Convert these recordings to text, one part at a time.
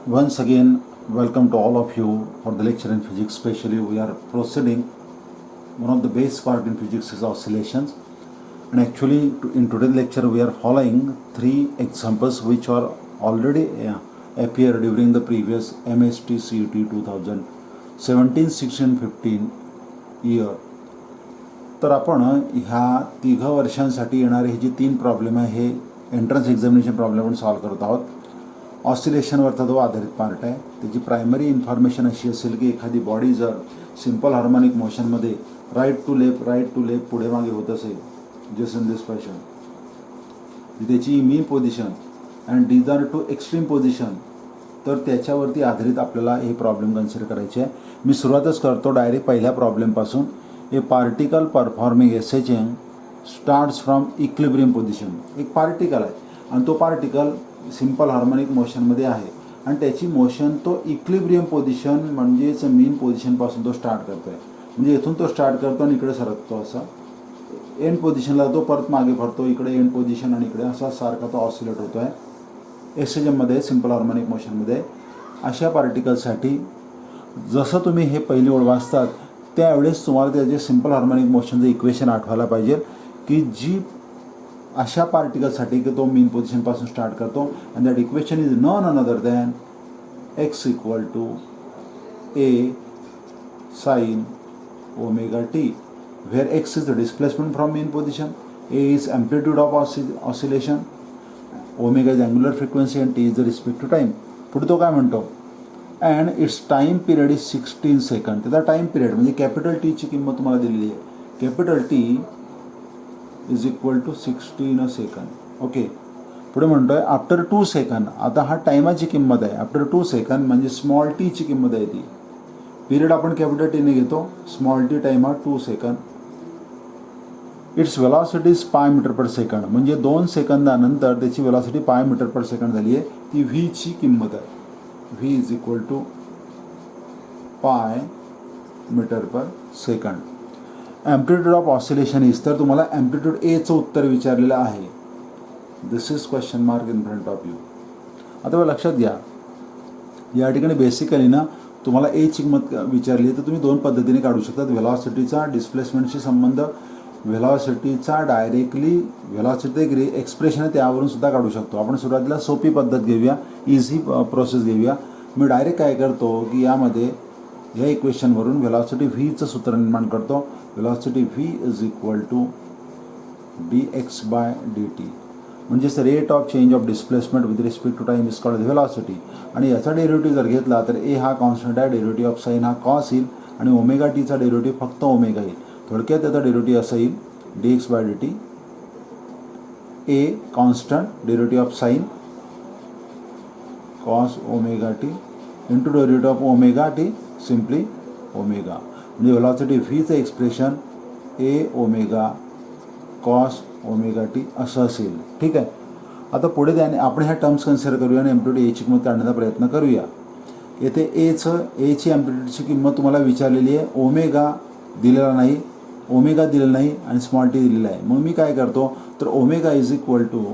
Once again, welcome to all of you for the lecture in physics. Especially, we are proceeding. One of the base part in physics is oscillations, and actually, in today's lecture, we are following three examples which are already appeared during the previous MST CUT 2017, 16, 15 year. तर आपण ह्या तिघ वर्षांसाठी येणारे हे जे तीन problem आहे हे एंट्रन्स एक्झामिनेशन प्रॉब्लेम आपण सॉल्व्ह करत आहोत. ऑसिलेशनवरचा तो आधारित पार्ट आहे. त्याची प्रायमरी इन्फॉर्मेशन अशी असेल की एखादी बॉडी जर सिम्पल हार्मोनिक मोशनमध्ये राईट टू लेफ्ट पुढे मागे होत असेल जस्ट इन दिस फॅशन, त्याची mean position and desire to extreme position, तर त्याच्यावरती आधारित आपल्याला हे प्रॉब्लेम कन्सिडर करायचे आहे. मी सुरुवातच करतो डायरेक्ट पहिल्या प्रॉब्लेमपासून. A particle performing SHM starts from equilibrium position. एक पार्टिकल आहे आणि तो पार्टिकल सिम्पल हार्मोनिक मोशनमध्ये आहे आणि त्याची मोशन तो इक्लिब्रियम पोझिशन म्हणजेच मीन पोझिशनपासून तो स्टार्ट करतो आहे. म्हणजे इथून तो स्टार्ट करतो आणि इकडे सरकतो, असा एंड पोझिशनला तो परत मागे फरतो, इकडे एंड पोझिशन आणि इकडे असा सारखा तो ऑसिलेट होतो आहे एसएचएममध्ये, सिम्पल हार्मोनिक मोशनमध्ये. अशा पार्टिकलसाठी जसं तुम्ही हे पहिली ओळ वाचतात त्यावेळेस तुम्हाला त्याचे सिम्पल हार्मोनिक मोशनचं इक्वेशन आठवायला पाहिजे की जी अशा पार्टिकलसाठी की तो मीन पोझिशनपासून स्टार्ट करतो. And that equation is none other than x equal to a sine omega t, where x is the displacement from mean position, a is amplitude of oscillation, omega is angular frequency and t is the respective time. पुढे तो काय म्हणतो, and its time period is 16 second. त्याचा time period म्हणजे capital टीची किंमत तुम्हाला दिलेली आहे. Capital T is equal to 16 second. Okay. पुढे म्हणतो आहे आफ्टर 2 सेकंड. आता हा टायमाची किंमत आहे. आफ्टर 2 सेकंड म्हणजे स्मॉल टीची किंमत आहे ती. पिरियड आपण कॅपिटल टीने घेतो, स्मॉल टी टाईम हा 2 सेकंड. इट्स वेलॉसिटी इज पाय मीटर पर सेकंड. म्हणजे 2 सेकंदानंतर त्याची वेलॉसिटी पाय मीटर पर सेकंड झाली आहे. ती व्हीची किंमत आहे. V is equal to pi metre per second. Amplitude of oscillation is, तर तुम्हाला ॲम्प्लिट्यूड एचं उत्तर विचारलेलं आहे. This is question mark in front of you. आता लक्षात घ्या, या ठिकाणी बेसिकली ना तुम्हाला एची किंमत विचारली तर तुम्ही दोन पद्धतीने काढू शकतात. व्हेलॉसिटीचा डिस्प्लेसमेंटशी संबंध, व्हेलॉसिटीचा डायरेक्टली व्हेलॉसिटी एक एक्सप्रेशन आहे त्यावरून सुद्धा काढू शकतो. आपण सुरुवातीला सोपी पद्धत घेऊया, इझी प्रोसेस घेऊया. मी डायरेक्ट काय करतो की यामध्ये या इक्वेशनवरून व्हेलॉसिटी व्हीचं सूत्र निर्माण करतो. Velocity V is equal to D x by D T, म्हणजेच rate of change of displacement with respect to time is called velocity. आणि याचा डेरिव्हेटिव्ह जर घेतला तर ए हा कॉन्स्टंट आहे, डेरिव्हेटिव्ह ऑफ साईन हा कॉस येईल आणि ओमेगा टीचा डेरिव्हेटिव्ह फक्त ओमेगा येईल. थोडक्यात त्याचा डेरिव्हेटिव्ह असं येईल d x by D t, a constant derivative of sine cos omega t into derivative of omega t simply omega. म्हणजे व्हेलॉसिटी व्हीचं expression a omega cos omega t असं असेल. ठीक आहे. आता पुढे त्याने आपण ह्या टर्म्स कन्सिडर करूया आणि ॲम्प्लिट्यूड एची किंमत काढण्याचा प्रयत्न करूया. येथे एची ॲम्प्लिट्यूडची किंमत तुम्हाला विचारलेली आहे. ओमेगा दिलेला नाही, ओमेगा दिलेला नाही आणि स्मॉल टी दिलेला आहे. मग मी काय करतो तर omega is equal to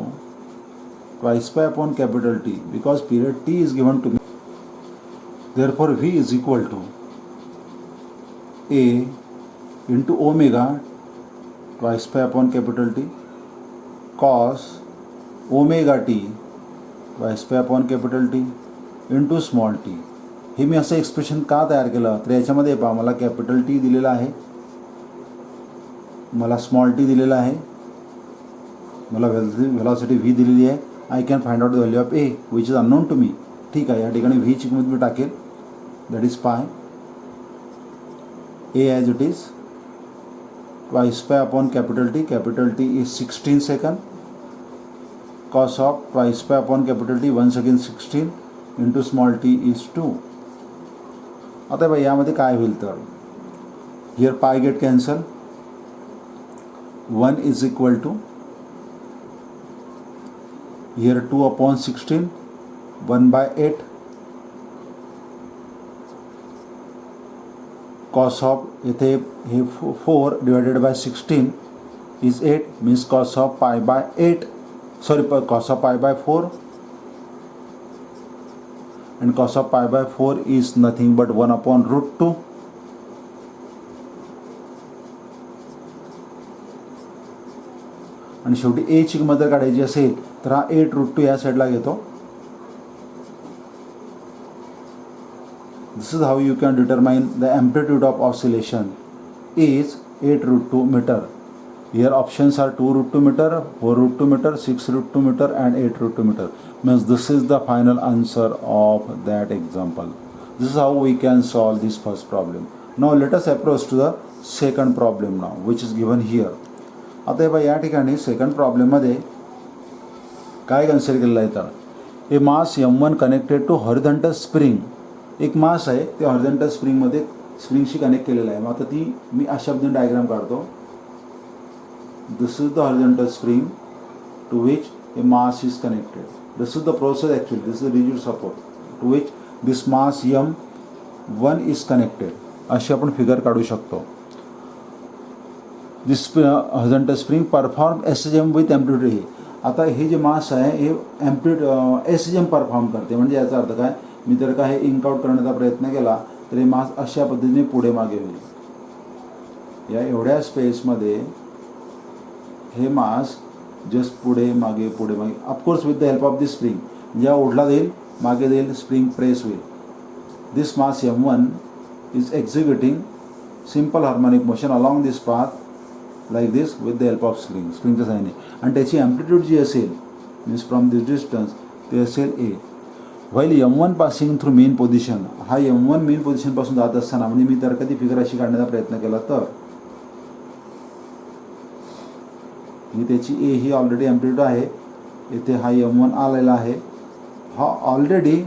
twice pi upon capital T, because period T is given to me. Therefore v is equal to a into omega twice pi upon capital T cos omega t twice pi upon capital T into small t. हे मी असं expression का तयार केलं तर याच्यामध्ये पहा, मला कॅपिटल टी दिलेला आहे, मला स्मॉल टी दिलेला आहे, मला व्हेलॉसिटी व्ही दिलेली आहे. I can find out the value of a which is unknown to me. ठीक आहे. या ठिकाणी व्हीची किंमत मी टाकेल, that is pi A as it is twice pi upon capital T. Capital T is 16 second. Cos of twice pi upon capital T once again 16 into small T is 2. आता बाई यामध्ये काय होईल तर here pi get cancel, 1 is equal to here 2 upon 16, 1 by 8 cos of इथे हे 4 divided by 16 is 8 means cos of pi by 8, sorry, cos of pi by 4 and cos of pi by 4 is nothing but 1 upon root 2. आणि शेवटी ए ची किंमत जर काढायची असेल तर हा 8 रूट 2 या साईडला घेतो. This is how you can determine the amplitude of oscillation is 8 root 2 meter. Here options are 2 root 2 meter, 4 root 2 meter, 6 root 2 meter and 8 root 2 meter. Means this is the final answer of that example. This is how we can solve this first problem. Now let us approach to the second problem now, which is given here. आता हे या ठिकाणी second प्रॉब्लेममध्ये काय consider केलेलं आहे तर a mass M1 connected to horizontal spring. एक मास आहे ते हॉरिझॉन्टल स्प्रिंगमध्ये स्प्रिंगशी कनेक्ट केलेलं आहे. मग आता ती मी अशा पद्धतीने डायग्राम काढतो. This is the horizontal spring to which a mass is connected. This is the process actually. This is the rigid support to which this mass M1 is connected. अशी आपण फिगर काढू शकतो. This horizontal spring perform SHM with amplitude. आता हे जे मास आहे हे SHM perform करते. म्हणजे याचा अर्थ काय, मी जर का हे इंक आउट करण्याचा प्रयत्न केला तर हे मास अशा पद्धतीने पुढे मागे होईल. या एवढ्या स्पेसमध्ये हे मास जस्ट पुढे मागे of course with the help of this spring. ज्या ओढला जाईल मागे जाईल स्प्रिंग प्रेस होईल. This mass M1 is executing simple harmonic motion along this path like this with the help of स्प्रिंगच्या साहाय्याने. आणि त्याची ॲम्प्लिट्यूड जी असेल मीन्स फ्रॉम दिस डिस्टन्स ते असेल A. While M1 passing through main position. हा M1 main पोझिशनपासून जात असताना म्हणजे मी तर कधी फिगर अशी काढण्याचा प्रयत्न केला तर ही त्याची A ही ऑलरेडी ॲम्प्लिट्यूड आहे. इथे हा M1 आलेला आहे. हा already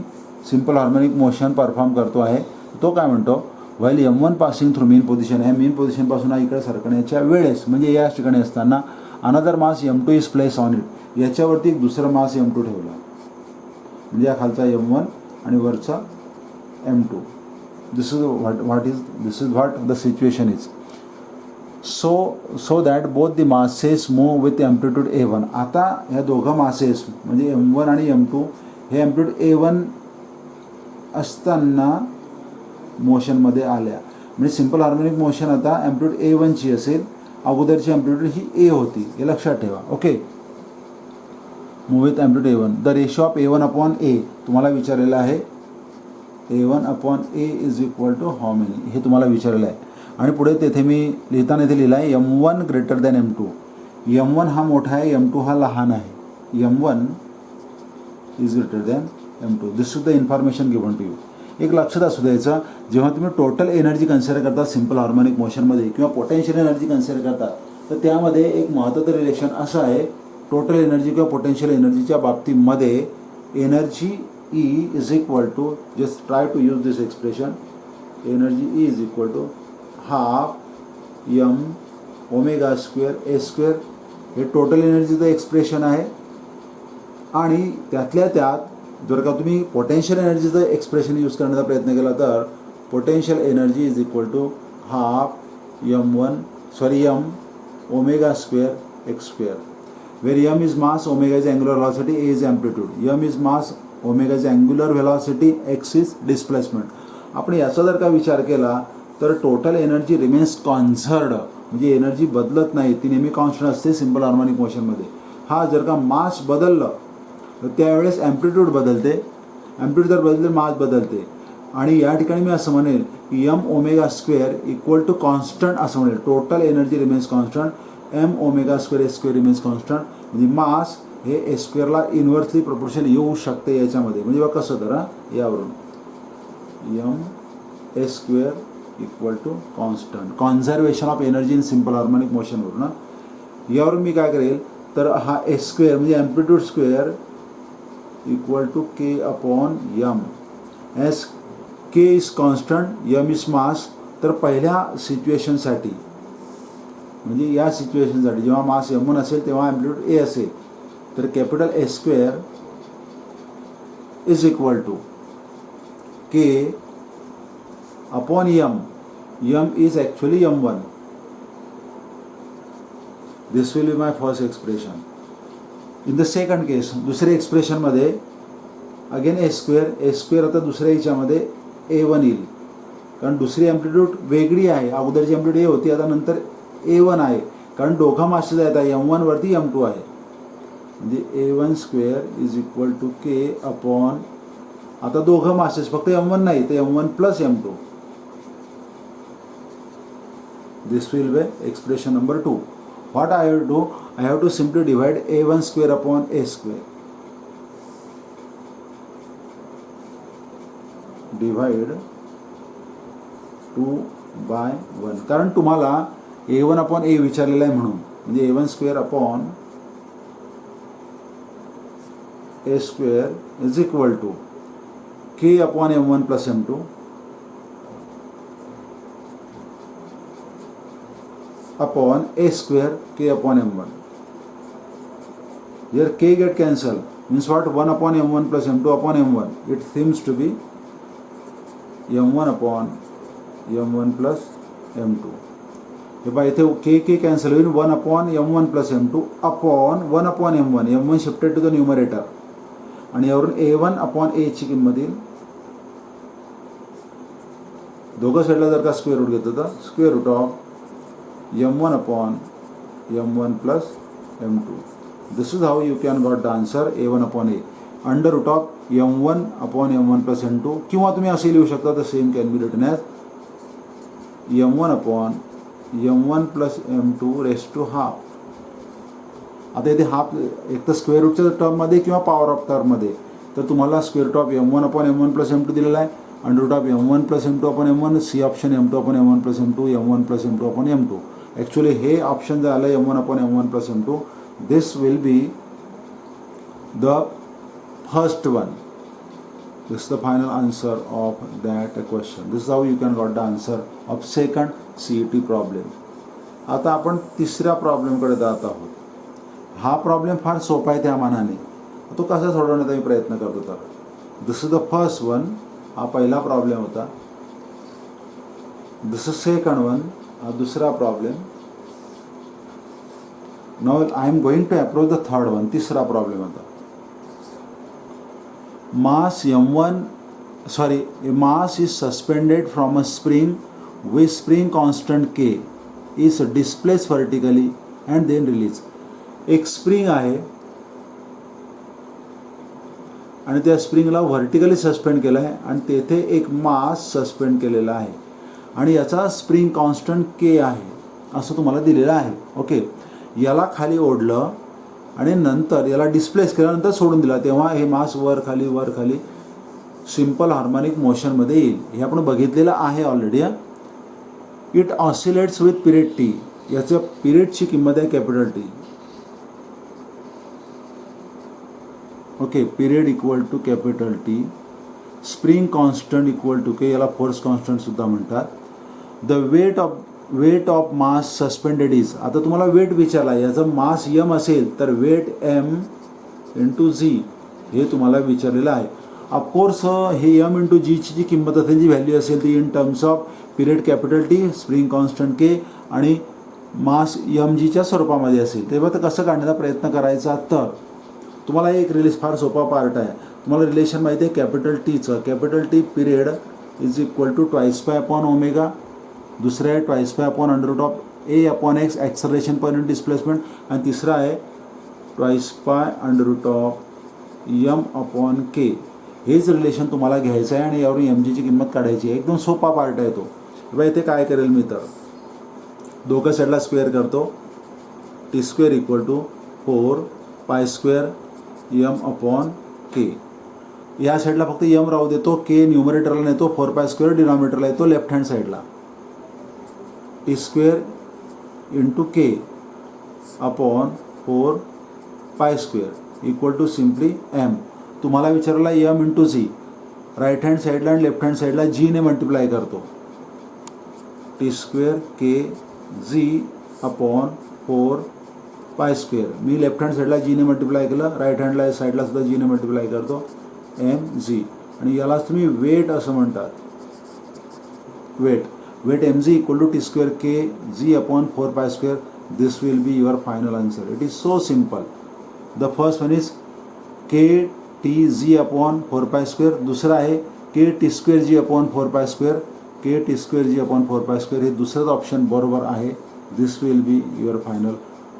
simple harmonic motion perform करतो आहे. तो काय म्हणतो, while M1 passing through main position. ह्या मेन पोझिशनपासून हा इकडे सरकण्याच्या वेळेस म्हणजे या ठिकाणी असताना another mass M2 is place on it. याच्यावरती एक दुसरं मास M2 ठेवला. म्हणजे या खालचा M1 आणि वरचा M2. This is what the situation is. So that both the masses move with amplitude A1. आता ह्या दोघं मासेस म्हणजे M1 आणि M2 हे एम्प्लिट्यूड A1 असताना मोशनमध्ये आल्या. म्हणजे सिम्पल हार्मोनिक मोशन आता एम्प्लिट्यूड A1 ची असेल. अगोदरची एम्प्लिट्यूड ही A होती. हे लक्षात ठेवा. Okay. Move with amplitude A1. The ratio of A1 upon A तुम्हाला विचारलेलं आहे. A1 upon A is equal to how many हे तुम्हाला विचारलेलं आहे. आणि पुढे तेथे मी लिहिताना इथे लिहिलं आहे M1 greater than M2. M1 हा मोठा आहे, M2 हा लहान आहे. M1 is greater than M2. This is the information given to you. एक लक्षात असू द्यायचं, जेव्हा तुम्ही टोटल एनर्जी कन्सिडर करता सिम्पल हार्मोनिक मोशनमध्ये किंवा पोटेन्शियल एनर्जी कन्सिडर करता तर त्यामध्ये एक महत्त्वाचं रिलेशन असं आहे. टोटल एनर्जी किंवा पोटेन्शियल एनर्जीच्या बाबतीमध्ये energy E is equal to, just try to use this expression, energy E is equal to half M omega square A square. हे टोटल एनर्जीचं एक्सप्रेशन आहे. आणि त्यातल्या त्यात जर का तुम्ही पोटेन्शियल एनर्जीचं एक्सप्रेशन यूज करण्याचा प्रयत्न केला तर potential energy is equal to half M omega square X square. where M is mass, omega is angular velocity, A is amplitude. M is mass, omega is angular velocity, X is displacement. आपण याचा जर का विचार केला तर total energy remains कॉन्झर्व्ड. म्हणजे energy बदलत नाही, ती नेहमी कॉन्स्टंट असते सिम्पल हार्मोनिक मोशनमध्ये. हा जर का मास बदललं तर त्यावेळेस ॲम्प्लिट्यूड बदलते. ॲम्प्लिट्यूड जर बदलते मास बदलते. आणि या ठिकाणी मी असं म्हणेल की M omega square equal to constant असं म्हणेल. Total energy remains constant, M omega square A square remains constant. म्हणजे मास हे A स्क्वेअरला इन्व्हर्सली प्रोपोर्शनल येऊ शकते याच्यामध्ये. म्हणजे बघा कसं तर यावरून M A square equal to constant, conservation of energy in simple harmonic मोशनवरून ना. यावरून मी काय करेल तर हा A स्क्वेअर म्हणजे amplitude square equal to K upon M. As K is constant, M is mass. तर पहिल्या सिच्युएशनसाठी म्हणजे या सिच्युएशनसाठी जेव्हा मास M1 असेल तेव्हा ॲम्प्लिट्यूड A असेल तर capital A square is equal to K upon M. M is actually M1. This will be my first expression. In the second case, दुसरे एक्सप्रेशनमध्ये अगेन ए स्क्वेअर आता दुसऱ्या याच्यामध्ये A1 येईल, कारण दुसरी ॲम्प्लिट्यूड वेगळी आहे. अगोदरची ॲम्प्लिट्यूड ए होती, आता नंतर A1 आहे, कारण दोघा मासेस आहेत, M1 वरती M2 आहे. म्हणजे A1 square is equal to K upon, आता दोघं मासेस फक्त M1 नाही तर M1 plus M2. This will be expression number 2. What I have to do? I have to simply divide A1 square upon A square. Divide 2 by 1. कारण तुम्हाला A1 upon A विचारलेला आहे म्हणून, म्हणजे A1 square upon A square is equal to K upon M1 plus M2 upon A square K upon M1. Here K get cancelled, means what? 1 upon M1 plus M2 upon M1. It seems to be M1 upon M1 plus M2. हे पहा इथे K cancel होईल, 1 upon M1 plus M2 upon 1 upon M1. M1 shifted to the numerator. आणि यावरून A1 upon A ची किंमत येईल. दोघं साईडला जर का स्क्वेअर रूट घेतलं तर square root of M1 upon M1 plus M2. This is how you can got the answer A1 upon A. Under root of M1 upon M1 plus M2, किंवा तुम्ही असे लिहू शकता, the same can be written as M1 upon M1 plus M2 raised to half. आता इथे half एक तर square रूटच्या टर्ममध्ये किंवा पॉवर ऑफ टर्ममध्ये, तर तुम्हाला square root of M1 upon M1 plus M2 दिलेला आहे. Under root of M1 plus M2 upon M1, C option M2 upon M1 plus M2, M1 plus M2 upon M2. Actually हे option जे आलं M1 upon M1 plus M2, this will be the first one. This is the final answer of that question. This is how you can got the answer of second CET problem. आता आपण तिसऱ्या प्रॉब्लेमकडे जात आहोत. हा problem फार सोपा आहे त्या मानाने, तो कसा सोडवण्याचा मी प्रयत्न करतो. तर दिस इज द फर्स्ट वन, हा पहिला प्रॉब्लेम होता. दिस इज सेकंड वन, हा दुसरा problem. Now I am going to approach the third one, तिसरा प्रॉब्लेम आता. Mass is suspended from a spring with spring constant K is displaced vertically and then released. एक spring आहे आणि त्या स्प्रिंगला vertically suspend केलं आहे आणि तेथे एक मास सस्पेंड केलेला आहे आणि याचा स्प्रिंग कॉन्स्टंट के आहे असं तुम्हाला दिलेलं आहे. ओके, याला खाली ओढलं आणि नंतर याला डिस्प्लेस केल्यानंतर सोडून दिला, तेव्हा हे मास वर खाली सिम्पल हार्मोनिक मोशनमध्ये येईल. हे आपण बघितलेलं आहे already. It oscillates with period T. याच्या पिरियडची किंमत आहे capital T. Okay, period equal to capital T. Spring constant equal to K, याला फोर्स कॉन्स्टंट सुद्धा म्हणतात. The weight of mass suspended is. आता तुम्हाला वेट विचारला, याचं मास यम असेल तर वेट एम इंटू जी हे तुम्हाला विचारलेलं आहे. ऑफकोर्स हे एम इंटू जीची जी किंमत असेल, जी व्हॅल्यू असेल ती in terms of period capital T, spring constant K आणि मास एम जीच्या स्वरूपामध्ये असेल. तेव्हा तर कसं काढण्याचा प्रयत्न करायचा, तर तुम्हाला एक फार सोपा पार्ट आहे. तुम्हाला रिलेशन माहिती आहे कॅपिटल टीचं. Capital T period is equal to twice pi upon omega. दुसरा आहे twice pi upon under root of A upon X, acceleration per unit displacement. आणि तिसरा आहे twice pi under root of M upon K. हेच relation तुम्हाला घ्यायचं आहे आणि यावरून एम जीची किंमत काढायची आहे. एकदम सोपा पार्ट आहे तो. बाबा इथे काय करेल मी, तर दोघं साईडला स्क्वेअर करतो. T square equal to 4 pi square M upon के. या साईडला फक्त यम राहू देतो, के न्यूमरेटरला नेतो, 4 पाय स्क्वेअर डिनॉमिनेटरला येतो लेफ्ट हँड साईडला. T square into K upon 4 pi square equal to simply M. तुम्हाला विचारला M into g, right hand साईडला आणि लेफ्ट हँड साईडला जीने मल्टिप्लाय करतो. टी स्क्वेअर के जी अपॉन 4 पाय स्क्वेअर. मी लेफ्ट हँड साईडला जीने मल्टिप्लाय केलं, राईट हँडला साईडला सुद्धा जीने मल्टिप्लाय करतो एम जी. आणि यालाच तुम्ही वेट असं म्हणतात. Weight M G equal to T square K G upon 4 pi square. This will be your final answer. It is so simple. The first one is K T G upon 4π², दुसरं आहे K T square G upon 4π², K T square G upon 4π². हे दुसरंच option बरोबर आहे. This will be your final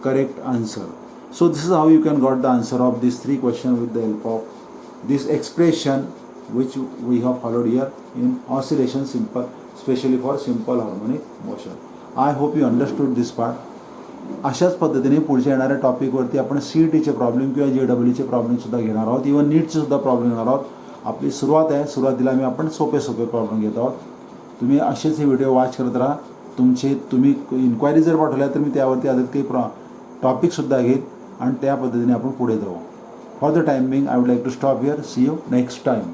correct answer. So this is how you can got the answer of these 3 questions with the help of this expression which we have followed here in oscillation simple, especially for simple harmonic motion. I hope you understood this part. अशाच पद्धतीने पुढच्या येणाऱ्या टॉपिकवरती आपण CETचे problem किंवा JEEचे प्रॉब्लेमसुद्धा घेणार आहोत. Even नीटचे सुद्धा problem घेणार आहोत. आपली सुरुवात आहे. सुरुवातीला आपण सोपे प्रॉब्लेम घेत आहोत. तुम्ही असेच हे व्हिडिओ वॉच करत राहा. तुम्ही इन्क्वायरी जर पाठवल्या तर मी त्यावरती आधी काही टॉपिकसुद्धा घेईन आणि त्या पद्धतीने आपण पुढे जाऊ. For the time being I would like to stop here. See you next time.